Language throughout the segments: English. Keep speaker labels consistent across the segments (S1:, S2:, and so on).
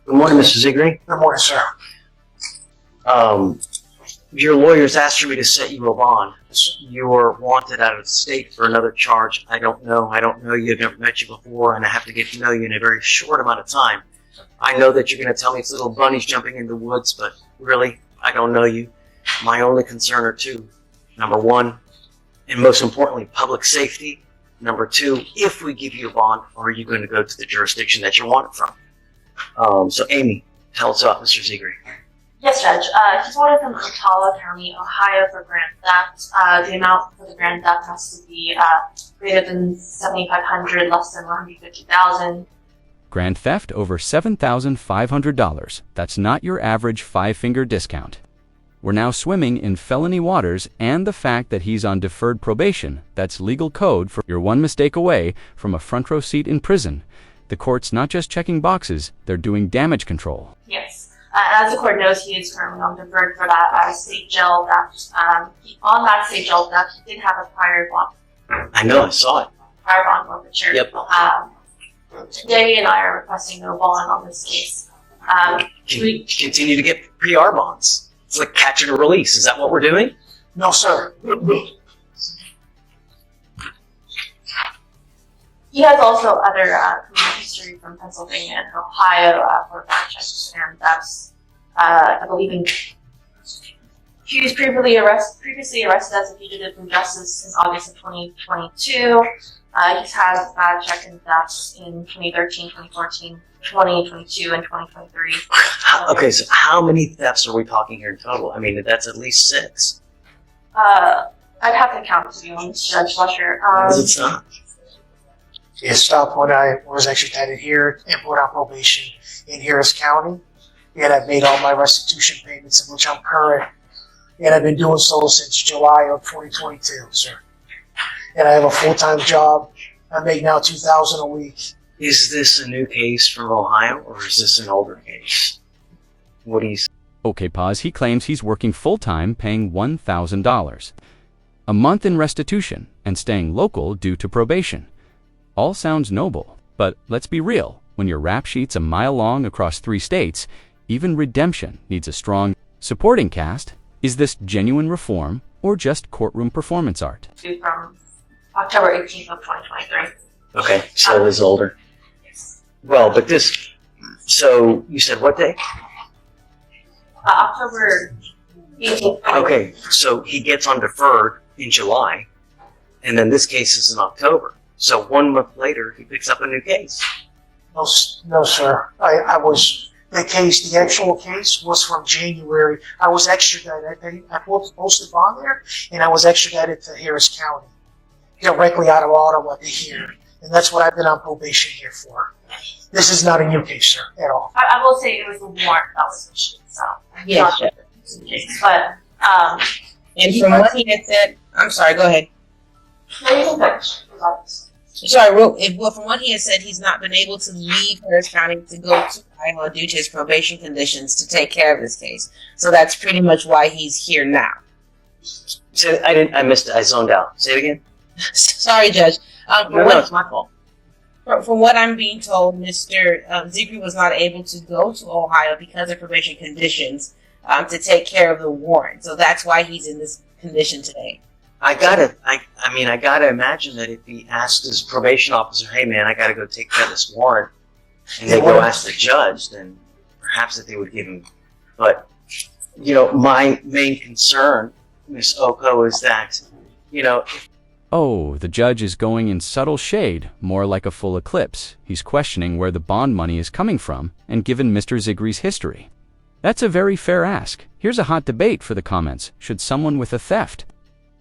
S1: Good morning, Mr. Zigri.
S2: Good morning, sir.
S1: Your lawyers asked for me to set you a bond. You're wanted out of state for another charge. I don't know you. I've never met you before, and I have to get to know you in a very short amount of time. I know that you're going to tell me it's little bunnies jumping in the woods, but really, I don't know you. My only concern are two. Number one, and most importantly, public safety. Number two, if we give you a bond, are you going to go to the jurisdiction that you're wanted from? So Amy, tell us about Mr. Zigri.
S3: Yes, Judge. He's wanted from Otala County, Ohio for grand theft. The amount for the grand theft has to be greater than $7,500, less than $150,000.
S4: Grand theft over $7,500. That's not your average five-finger discount. We're now swimming in felony waters, and the fact that he's on deferred probation, that's legal code for you're one mistake away from a front row seat in prison. The court's not just checking boxes, they're doing damage control.
S3: Yes. As the court knows, he is currently on deferred for that state jail theft. On that state jail theft, he did have a prior bond.
S1: I know, I saw it.
S3: Prior bond forfeiture.
S1: Yep.
S3: Today and I are requesting no bond on this case.
S1: Continue to get PR bonds. It's like catch and release. Is that what we're doing?
S2: No, sir.
S3: He has also other criminal history from Pennsylvania and Ohio for background checks, and that's, I believe, he was previously arrested as a fugitive from justice since August of 2022. He's had check and thefts in 2013, 2014, 2022, and 2023.
S1: Okay, so how many thefts are we talking here in total? I mean, that's at least 6.
S3: I'd have to count, to be honest, Judge Fleischer.
S1: Does it stop?
S2: It stopped when I was extradited here and put on probation in Harris County. And I've made all my restitution payments, in which I'm current. And I've been doing so since July of 2022, sir. And I have a full-time job. I make now $2,000 a week.
S1: Is this a new case from Ohio, or is this an older case? What do you say?
S4: Okay, pause. He claims he's working full-time, paying $1,000. A month in restitution, and staying local due to probation. All sounds noble, but let's be real. When your rap sheet's a mile long across 3 states, even redemption needs a strong supporting cast. Is this genuine reform, or just courtroom performance art?
S3: From October 18th of 2023.
S1: Okay, so it is older. Well, but this, so you said what day?
S3: October 18th.
S1: Okay, so he gets on deferred in July, and then this case is in October. So 1 month later, he picks up a new case.
S2: No, sir. The actual case was from January. I was extradited. I posted bond there, and I was extradited to Harris County, directly out of Ottawa to here. And that's what I've been on probation here for. This is not a new case, sir, at all.
S3: I will say it was the warrant that was issued, so.
S5: Yes,
S3: not the case, but,
S5: and from what he had said, I'm sorry, go ahead.
S3: no, you can finish.
S5: Sorry, well, from what he has said, he's not been able to leave Harris County to go to Iowa due to his probation conditions to take care of this case. So that's pretty much why he's here now.
S1: So I missed it. I zoned out. Say it again.
S5: Sorry, Judge.
S1: No, it's my fault.
S5: From what I'm being told, Mr. Zigri was not able to go to Ohio because of probation conditions to take care of the warrant. So that's why he's in this condition today.
S1: I gotta imagine that if he asked his probation officer, hey man, I gotta go take care of this warrant, and they go ask the judge, then perhaps that they would give him. But, my main concern, Ms. Oko, is that,
S4: Oh, the judge is going in subtle shade, more like a full eclipse. He's questioning where the bond money is coming from, and given Mr. Zigri's history. That's a very fair ask. Here's a hot debate for the comments. Should someone with a theft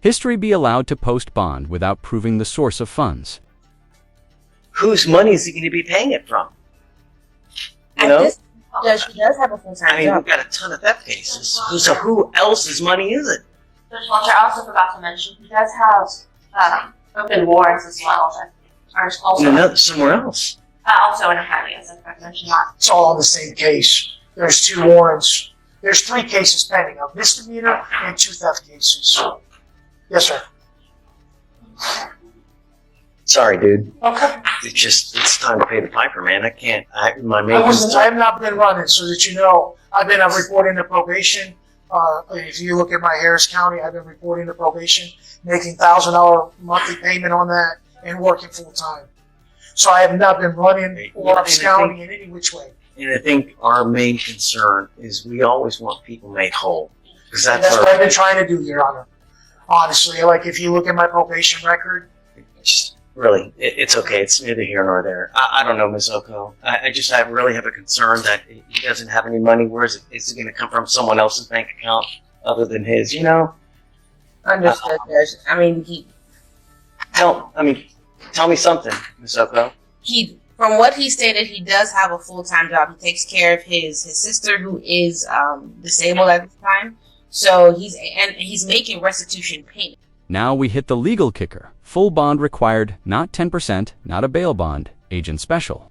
S4: history be allowed to post bond without proving the source of funds?
S1: whose money is he going to be paying it from?
S5: This judge, he does have a full-time job.
S1: We've got a ton of theft cases. So who else's money is it?
S3: Judge Fleischer, I also forgot to mention, he does have open warrants as well that are also
S1: Somewhere else.
S3: Also in Ohio, as I forgot to mention that.
S2: It's all on the same case. There's 2 warrants. There's 3 cases pending, a misdemeanor and 2 theft cases. Yes, sir.
S1: Sorry, dude.
S2: Okay.
S1: It's time to pay the piper, man. I can't. My main
S2: I have not been running, so that you know. I've been reporting to probation. If you look at my Harris County, I've been reporting to probation, making $1,000 monthly payment on that, and working full time. So I have not been running or absconding in any which way.
S1: And I think our main concern is we always want people made whole. Because
S2: And that's what I've been trying to do, Your Honor. Honestly, like if you look at my probation record,
S1: just really, it's okay. It's neither here nor there. I don't know, Ms. Oko. I really have a concern that he doesn't have any money. Where is it? Is it going to come from someone else's bank account other than his? You know?
S5: Understood, Judge. I mean,
S1: Tell me something, Ms. Oko.
S5: From what he stated, he does have a full-time job. He takes care of his sister, who is disabled at the time. So he's making restitution payment.
S4: Now we hit the legal kicker. Full bond required, not 10%, not a bail bond, agent special.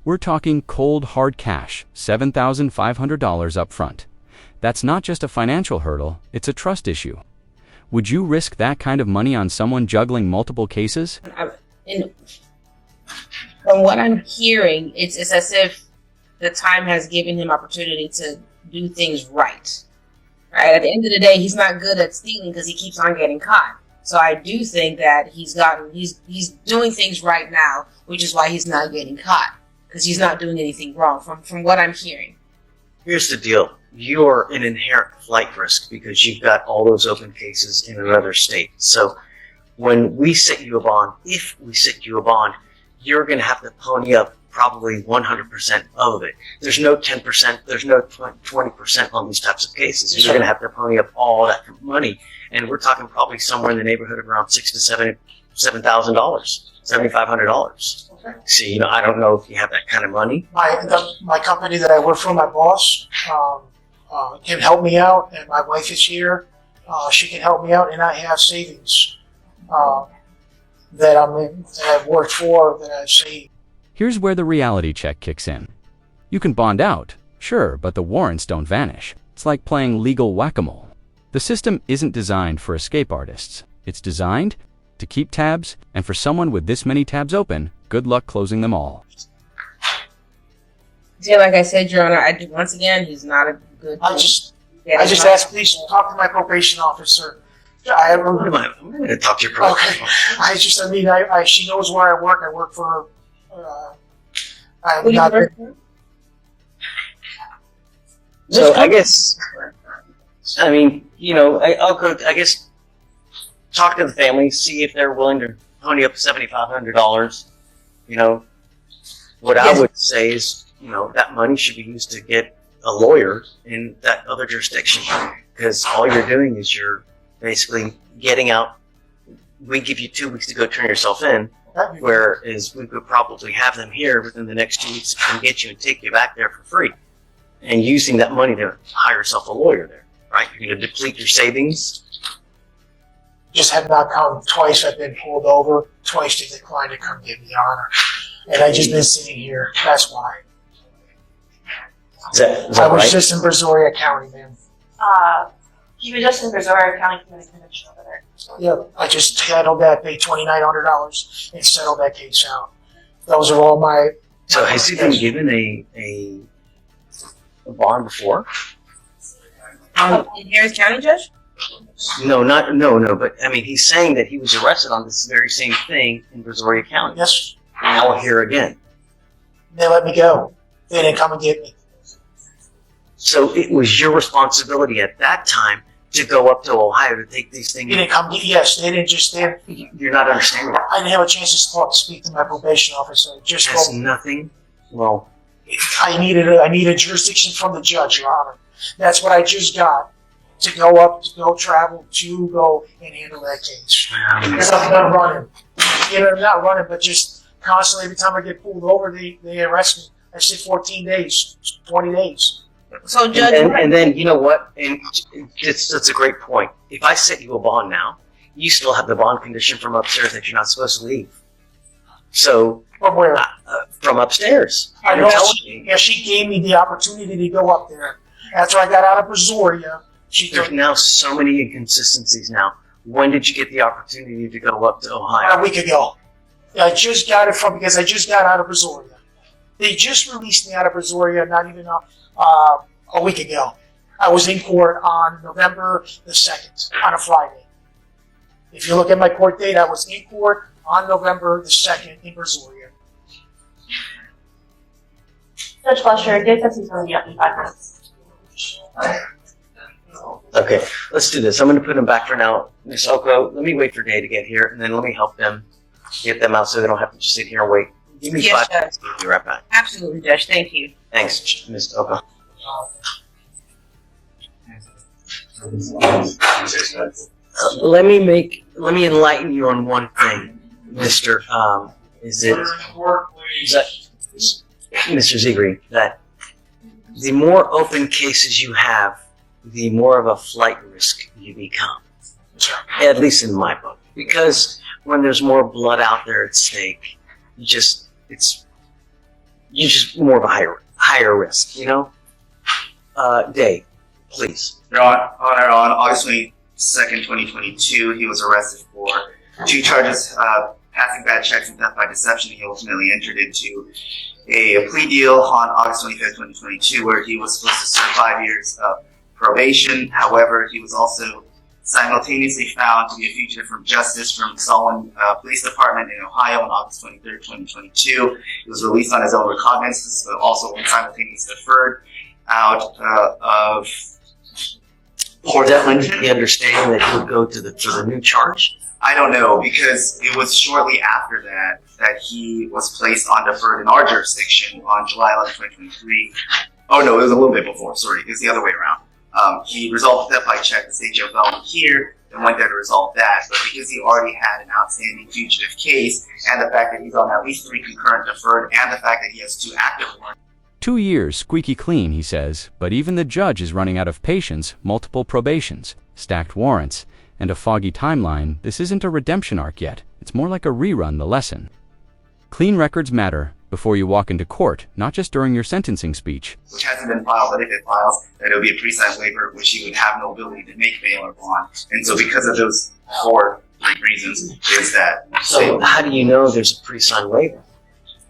S4: We're talking cold hard cash, $7,500 up front. That's not just a financial hurdle, it's a trust issue. Would you risk that kind of money on someone juggling multiple cases?
S5: From what I'm hearing, it's as if the time has given him opportunity to do things right. Right? At the end of the day, he's not good at stealing because he keeps on getting caught. So I do think that he's doing things right now, which is why he's not getting caught, because he's not doing anything wrong. From what I'm hearing.
S1: Here's the deal. You're an inherent flight risk because you've got all those open cases in another state. So when we set you a bond, if we set you a bond, you're going to have to pony up probably 100% of it. There's no 10%, there's no 20% on these types of cases. You're going to have to pony up all that money. And we're talking probably somewhere in the neighborhood of around $6,000 to $7,000, $7,500.
S2: okay.
S1: See, I don't know if you have that kind of money.
S2: My company that I work for, my boss, can help me out, and my wife is here. She can help me out, and I have savings that I've worked for, that I've saved.
S4: Here's where the reality check kicks in. You can bond out, sure, but the warrants don't vanish. It's like playing legal whack-a-mole. The system isn't designed for escape artists. It's designed to keep tabs, and for someone with this many tabs open, good luck closing them all.
S5: Yeah, like I said, Your Honor, once again, he's not a good.
S2: I just ask, please talk to my probation officer.
S1: I'm going to talk to your probation officer.
S2: Okay. She knows where I work. I work for.
S5: Who do you work for?
S1: So I guess, I'll go. I guess talk to the family, see if they're willing to pony up $7,500. What I would say is, that money should be used to get a lawyer in that other jurisdiction, because all you're doing is you're basically getting out. We give you 2 weeks to go turn yourself in, whereas we could probably have them here within the next 2 weeks and get you and take you back there for free, and using that money to hire yourself a lawyer there, right? You're going to deplete your savings.
S2: Just have not come twice. I've been pulled over twice. They declined to come give me the honor, and I just been sitting here. That's why.
S1: Is that
S2: I was
S1: right?
S2: just in Brazoria County, man.
S3: He was just in Brazoria County Community Commission over there.
S2: Yeah, I just handled that, paid $2,900, and settled that case out. Those are all my.
S1: So has he been given a bond before?
S5: In Harris County, Judge?
S1: No, but he's saying that he was arrested on this very same thing in Brazoria County.
S2: Yes,
S1: Now here again.
S2: they let me go. They didn't come and get me.
S1: So it was your responsibility at that time to go up to Ohio to take these
S2: They
S1: things.
S2: didn't come. Yes, they didn't just.
S1: You're not understanding that.
S2: I didn't have a chance to speak to my probation officer.
S1: It has nothing. Well,
S2: I needed jurisdiction from the judge, Your Honor. That's what I just got to go travel to go and handle that case. Because I'm not running. Not running, but just constantly every time I get pulled over, they arrest me. I sit 14 days, 20 days.
S5: So, Judge,
S1: and then you know what? And that's a great point. If I set you a bond now, you still have the bond condition from upstairs that you're not supposed to leave. So
S2: From where?
S1: From upstairs.
S2: I
S1: You're
S2: know.
S1: telling me
S2: She gave me the opportunity to go up there. After I got out of Brazoria, she
S1: there's
S2: took
S1: now so many inconsistencies now. When did you get the opportunity to go up to Ohio?
S2: a week ago. I just got it because I just got out of Brazoria. They just released me out of Brazoria not even a week ago. I was in court on November the 2nd, on a Friday. If you look at my court date, I was in court on November the 2nd in Brazoria.
S3: Judge Fleischer, give us going to be up in 5 minutes.
S1: Okay, let's do this. I'm going to put them back for now. Ms. Oko, let me wait for Day to get here, and then let me help them get them out so they don't have to just sit here and wait. Give me
S5: Yes,
S1: 5 minutes. I'll be right back.
S5: Absolutely, Judge. Thank you.
S1: Thanks, Ms. Oko. Let me enlighten you on one thing, Mr. Mr. Zegri, that the more open cases you have, the more of a flight risk you become. At least in my book. Because when there's more blood out there at stake, you're just more of a higher risk, you know? Dave, please.
S6: Your Honor, on August 22nd, 2022, he was arrested for 2 charges, passing bad checks and theft by deception. He ultimately entered into a plea deal on August 25th, 2022, where he was supposed to serve 5 years of probation. However, he was also simultaneously found to be a fugitive from justice from Solon Police Department in Ohio on August 23rd, 2022. He was released on his own recognizance, but also simultaneously deferred out of Port Clinton.
S1: The understanding that he would go to the new charge?
S6: I don't know, because it was shortly after that he was placed on deferred in our jurisdiction on July 11, 2023. Oh no, it was a little bit before, sorry, it was the other way around. He resolved theft by check at state jail felony here, and went there to resolve that, but because he already had an outstanding fugitive case, and the fact that he's on at least 3 concurrent deferred, and the fact that he has 2 active warrants.
S4: 2 years squeaky clean, he says, but even the judge is running out of patience. Multiple probations, stacked warrants, and a foggy timeline. This isn't a redemption arc yet. It's more like a rerun the lesson. Clean records matter before you walk into court, not just during your sentencing speech.
S6: Which hasn't been filed, but if it files, then it would be a pre-signed waiver, which he would have no ability to make bail or bond. And so because of those 4 reasons, is that...
S1: So how do you know there's a pre-signed waiver?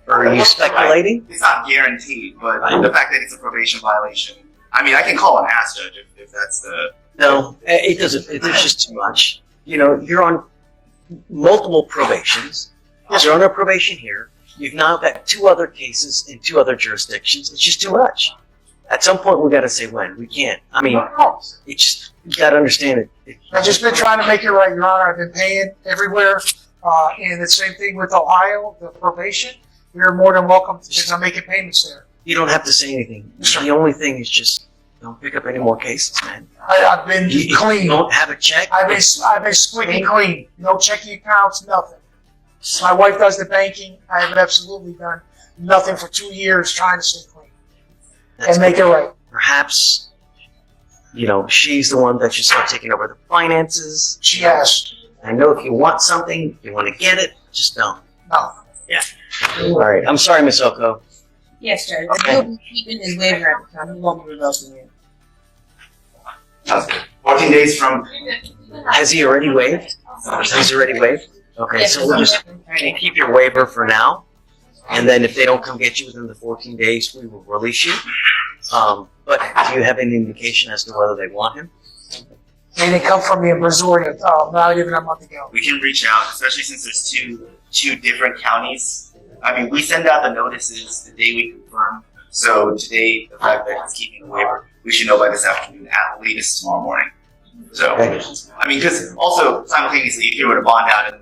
S1: Or are you speculating?
S6: It's not guaranteed, but the fact that it's a probation violation, I mean, I can call and ask Judge if that's the...
S1: No, it doesn't. It's just too much. You know, you're on multiple probations. You're on a probation here. You've now got 2 other cases in 2 other jurisdictions. It's just too much. At some point, we got to say when. We can't. I mean, it's just, you got to understand it.
S2: I've just been trying to make it right, Your Honor. I've been paying everywhere. And the same thing with Ohio, the probation. You're more than welcome because I'm making payments there.
S1: You don't have to say anything. The only thing is just don't pick up any more cases, man.
S2: I've been clean.
S1: You don't have a check?
S2: I've been squeaky clean. No checking accounts, nothing. My wife does the banking. I have absolutely done nothing for 2 years trying to stay clean and make it right.
S1: Perhaps, you know, she's the one that should start taking over the finances.
S2: She has.
S1: I know if you want something, if you want to get it, just don't.
S2: No.
S1: Yeah. All right. I'm sorry, Miss Oko.
S5: Yes, Judge.
S1: Okay.
S5: He'll be keeping his waiver at the time. He won't be revoking it.
S6: 14 days from...
S1: Has he already waived? He's already waived? Okay,
S5: Yes,
S1: so we'll just keep your waiver for now. And then if they don't come get you within the 14 days, we will release you. But do you have any indication as to whether they want him?
S2: They didn't come from me in Brazoria not even a month ago.
S6: We can reach out, especially since there's two different counties. I mean, we send out the notices the day we confirm. So today, the fact that he's keeping the waiver, we should know by this afternoon at latest tomorrow morning. So,
S1: Okay.
S6: I mean, because also simultaneously, if you were to bond out and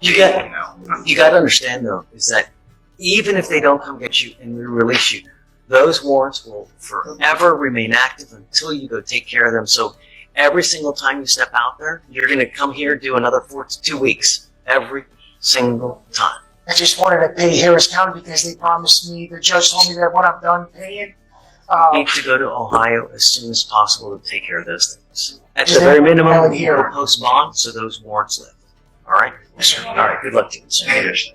S1: You got to understand though, is that even if they don't come get you and we release you, those warrants will forever remain active until you go take care of them. So every single time you step out there, you're going to come here, do another 2 weeks, every single time.
S2: I just wanted to pay Harris County because they promised me, the judge told me that when I'm done paying,
S1: You need to go to Ohio as soon as possible to take care of those things. At the
S2: Is
S1: very
S2: that
S1: minimum,
S2: valid
S1: you
S2: here?
S1: will post bond so those warrants lift. All right?
S2: Yes, sir.
S1: All right. Good luck to you.
S6: Thank you.